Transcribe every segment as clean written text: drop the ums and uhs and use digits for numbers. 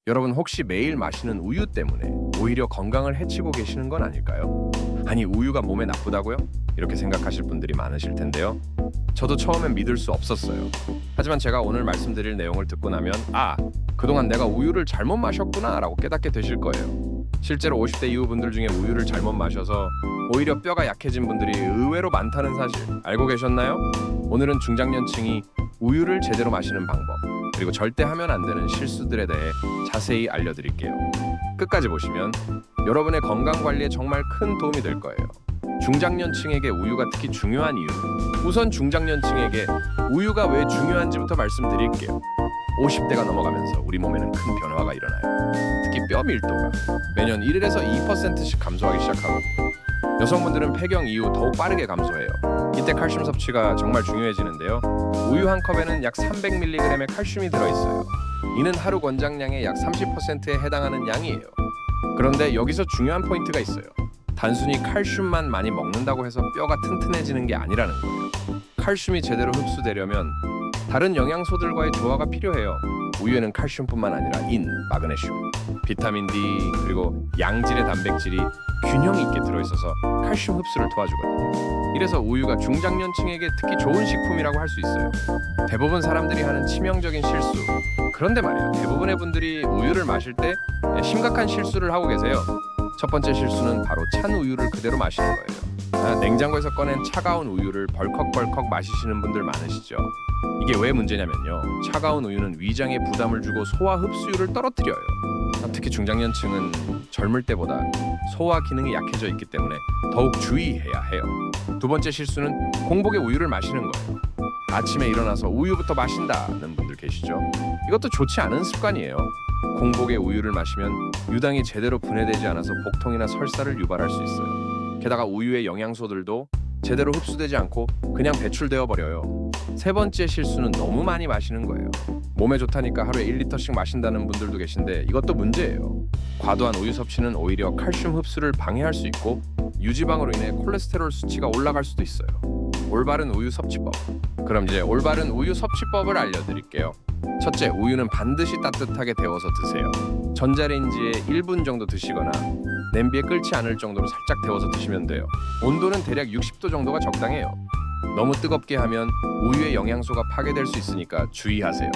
여러분 혹시 매일 마시는 우유 때문에 오히려 건강을 해치고 계시는 건 아닐까요? 아니 우유가 몸에 나쁘다고요? 이렇게 생각하실 분들이 많으실 텐데요. 저도 처음엔 믿을 수 없었어요. 하지만 제가 오늘 말씀드릴 내용을 듣고 나면 그동안 내가 우유를 잘못 마셨구나 라고 깨닫게 되실 거예요. 실제로 50대 이후 분들 중에 우유를 잘못 마셔서 오히려 뼈가 약해진 분들이 의외로 많다는 사실 알고 계셨나요? 오늘은 중장년층이 우유를 제대로 마시는 방법 그리고 절대 하면 안 되는 실수들에 대해 자세히 알려드릴게요. 끝까지 보시면 여러분의 건강 관리에 정말 큰 도움이 될 거예요. 중장년층에게 우유가 특히 중요한 이유. 우선 중장년층에게 우유가 왜 중요한지부터 말씀드릴게요. 50대가 넘어가면서 우리 몸에는 큰 변화가 일어나요. 특히 뼈 밀도가 매년 1에서 2%씩 감소하기 시작하거든요. 여성분들은 폐경 이후 더욱 빠르게 감소해요. 이때 칼슘 섭취가 정말 중요해지는데요. 우유 한 컵에는 약 300mg의 칼슘이 들어있어요. 이는 하루 권장량의 약 30%에 해당하는 양이에요. 그런데 여기서 중요한 포인트가 있어요. 단순히 칼슘만 많이 먹는다고 해서 뼈가 튼튼해지는 게 아니라는 거예요. 칼슘이 제대로 흡수되려면 다른 영양소들과의 조화가 필요해요. 우유에는 칼슘뿐만 아니라 인, 마그네슘, 비타민 D 그리고 양질의 단백질이 균형 있게 들어있어서 칼슘 흡수를 도와주거든요. 이래서 우유가 중장년층에게 특히 좋은 식품이라고 할 수 있어요. 대부분 사람들이 하는 치명적인 실수. 그런데 말이에요. 대부분의 분들이 우유를 마실 때 심각한 실수를 하고 계세요. 첫 번째 실수는 바로 찬 우유를 그대로 마시는 거예요. 냉장고에서 꺼낸 차가운 우유를 벌컥벌컥 마시시는 분들 많으시죠. 이게 왜 문제냐면요. 차가운 우유는 위장에 부담을 주고 소화 흡수율을 떨어뜨려요. 특히 중장년층은 젊을 때보다 소화 기능이 약해져 있기 때문에 더욱 주의해야 해요. 두 번째 실수는 공복에 우유를 마시는 거예요. 아침에 일어나서 우유부터 마신다는 분들 계시죠? 이것도 좋지 않은 습관이에요. 공복에 우유를 마시면 유당이 제대로 분해되지 않아서 복통이나 설사를 유발할 수 있어요. 게다가 우유의 영양소들도 제대로 흡수되지 않고 그냥 배출되어 버려요. 세 번째 실수는 너무 많이 마시는 거예요. 몸에 좋다니까 하루에 1리터씩 마신다는 분들도 계신데 이것도 문제예요. 과도한 우유 섭취는 오히려 칼슘 흡수를 방해할 수 있고 유지방으로 인해 콜레스테롤 수치가 올라갈 수도 있어요. 올바른 우유 섭취법. 그럼 이제 올바른 우유 섭취법을 알려드릴게요. 첫째, 우유는 반드시 따뜻하게 데워서 드세요. 전자레인지에 1분 정도 드시거나 냄비에 끓지 않을 정도로 살짝 데워서 드시면 돼요. 온도는 대략 60도 정도가 적당해요. 너무 뜨겁게 하면 우유의 영양소가 파괴될 수 있으니까 주의하세요.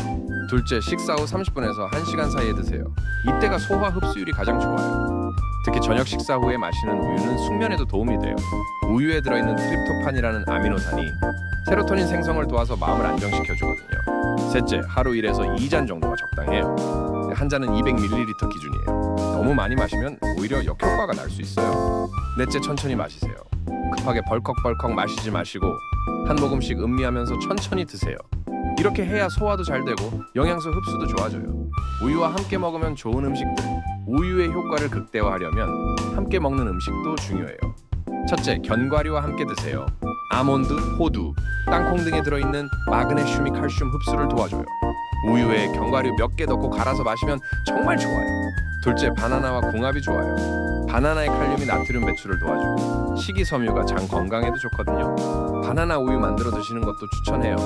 둘째, 식사 후 30분에서 1시간 사이에 드세요. 이때가 소화 흡수율이 가장 좋아요. 특히 저녁 식사 후에 마시는 우유는 숙면에도 도움이 돼요. 우유에 들어있는 트립토판이라는 아미노산이 세로토닌 생성을 도와서 마음을 안정시켜주거든요. 셋째, 하루 1에서 2잔 정도가 적당해요. 한 잔은 200ml 기준이에요. 너무 많이 마시면 오히려 역효과가 날 수 있어요. 넷째, 천천히 마시세요. 급하게 벌컥벌컥 마시지 마시고 한 모금씩 음미하면서 천천히 드세요. 이렇게 해야 소화도 잘 되고 영양소 흡수도 좋아져요. 우유와 함께 먹으면 좋은 음식들, 우유의 효과를 극대화하려면 함께 먹는 음식도 중요해요. 첫째, 견과류와 함께 드세요. 아몬드, 호두, 땅콩 등에 들어있는 마그네슘이 칼슘 흡수를 도와줘요. 우유에 견과류 몇 개 넣고 갈아서 마시면 정말 좋아요. 둘째, 바나나와 궁합이 좋아요. 바나나의 칼륨이 나트륨 배출을 도와주고 식이섬유가 장 건강에도 좋거든요. 바나나 우유 만들어 드시는 것도 추천해요.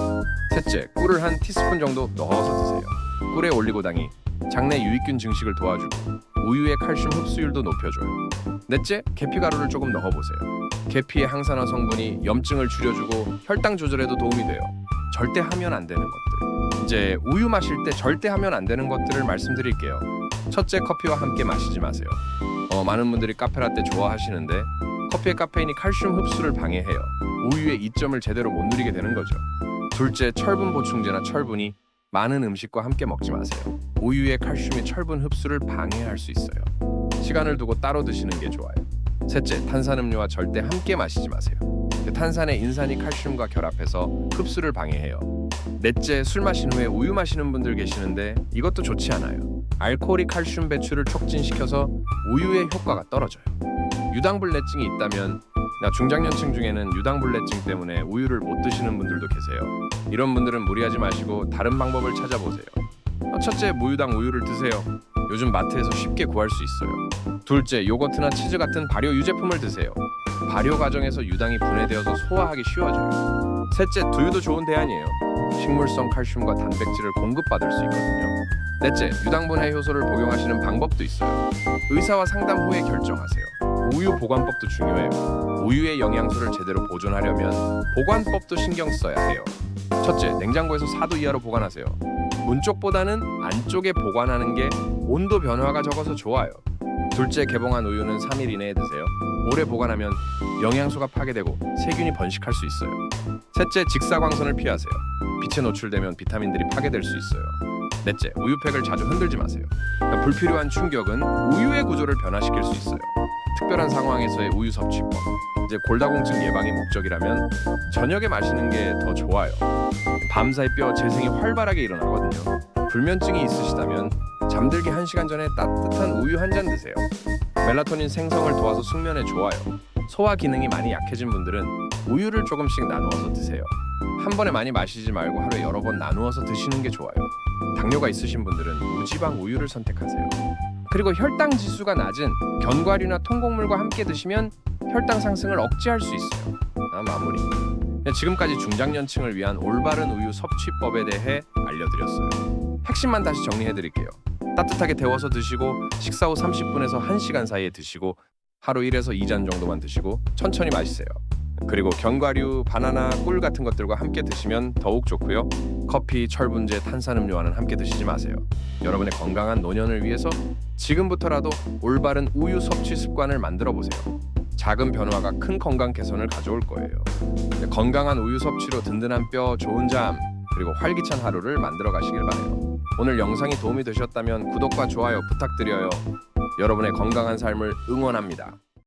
셋째, 꿀을 한 티스푼 정도 넣어서 드세요. 꿀의 올리고당이 장내 유익균 증식을 도와주고 우유의 칼슘 흡수율도 높여줘요. 넷째, 계피가루를 조금 넣어보세요. 계피의 항산화 성분이 염증을 줄여주고 혈당 조절에도 도움이 돼요. 절대 하면 안 되는 것들. 이제 우유 마실 때 절대 하면 안 되는 것들을 말씀드릴게요. 첫째, 커피와 함께 마시지 마세요. 많은 분들이 카페라떼 좋아하시는데 커피의 카페인이 칼슘 흡수를 방해해요. 우유의 이점을 제대로 못 누리게 되는 거죠. 둘째, 철분 보충제나 철분이 많은 음식과 함께 먹지 마세요. 우유의 칼슘이 철분 흡수를 방해할 수 있어요. 시간을 두고 따로 드시는 게 좋아요. 셋째, 탄산음료와 절대 함께 마시지 마세요. 탄산의 인산이 칼슘과 결합해서 흡수를 방해해요. 넷째, 술 마신 후에 우유 마시는 분들 계시는데 이것도 좋지 않아요. 알코올이 칼슘 배출을 촉진시켜서 우유의 효과가 떨어져요. 유당불내증이 있다면 중장년층 중에는 유당불내증 때문에 우유를 못 드시는 분들도 계세요. 이런 분들은 무리하지 마시고 다른 방법을 찾아보세요. 첫째, 무유당 우유를 드세요. 요즘 마트에서 쉽게 구할 수 있어요. 둘째, 요거트나 치즈 같은 발효 유제품을 드세요. 발효 과정에서 유당이 분해되어서 소화하기 쉬워져요. 셋째, 두유도 좋은 대안이에요. 식물성 칼슘과 단백질을 공급받을 수 있거든요. 넷째, 유당분해 효소를 복용하시는 방법도 있어요. 의사와 상담 후에 결정하세요. 우유 보관법도 중요해요. 우유의 영양소를 제대로 보존하려면 보관법도 신경 써야 해요. 첫째, 냉장고에서 4도 이하로 보관하세요. 문 쪽보다는 안쪽에 보관하는 게 온도 변화가 적어서 좋아요. 둘째, 개봉한 우유는 3일 이내에 드세요. 오래 보관하면 영양소가 파괴되고 세균이 번식할 수 있어요. 셋째, 직사광선을 피하세요. 빛에 노출되면 비타민들이 파괴될 수 있어요. 넷째, 우유팩을 자주 흔들지 마세요. 불필요한 충격은 우유의 구조를 변화시킬 수 있어요. 특별한 상황에서의 우유 섭취법. 이제 골다공증 예방이 목적이라면 저녁에 마시는 게 더 좋아요. 밤사이 뼈 재생이 활발하게 일어나거든요. 불면증이 있으시다면 잠들기 1시간 전에 따뜻한 우유 한 잔 드세요. 멜라토닌 생성을 도와서 숙면에 좋아요. 소화 기능이 많이 약해진 분들은 우유를 조금씩 나누어서 드세요. 한 번에 많이 마시지 말고 하루에 여러 번 나누어서 드시는 게 좋아요. 당뇨가 있으신 분들은 무지방 우유를 선택하세요. 그리고 혈당 지수가 낮은 견과류나 통곡물과 함께 드시면 혈당 상승을 억제할 수 있어요. 마무리. 지금까지 중장년층을 위한 올바른 우유 섭취법에 대해 알려드렸어요. 핵심만 다시 정리해드릴게요. 따뜻하게 데워서 드시고 식사 후 30분에서 1시간 사이에 드시고 하루 1에서 2잔 정도만 드시고 천천히 마시세요. 그리고 견과류, 바나나, 꿀 같은 것들과 함께 드시면 더욱 좋고요. 커피, 철분제, 탄산음료와는 함께 드시지 마세요. 여러분의 건강한 노년을 위해서 지금부터라도 올바른 우유 섭취 습관을 만들어 보세요. 작은 변화가 큰 건강 개선을 가져올 거예요. 건강한 우유 섭취로 든든한 뼈, 좋은 잠, 그리고 활기찬 하루를 만들어 가시길 바라요. 오늘 영상이 도움이 되셨다면 구독과 좋아요 부탁드려요. 여러분의 건강한 삶을 응원합니다.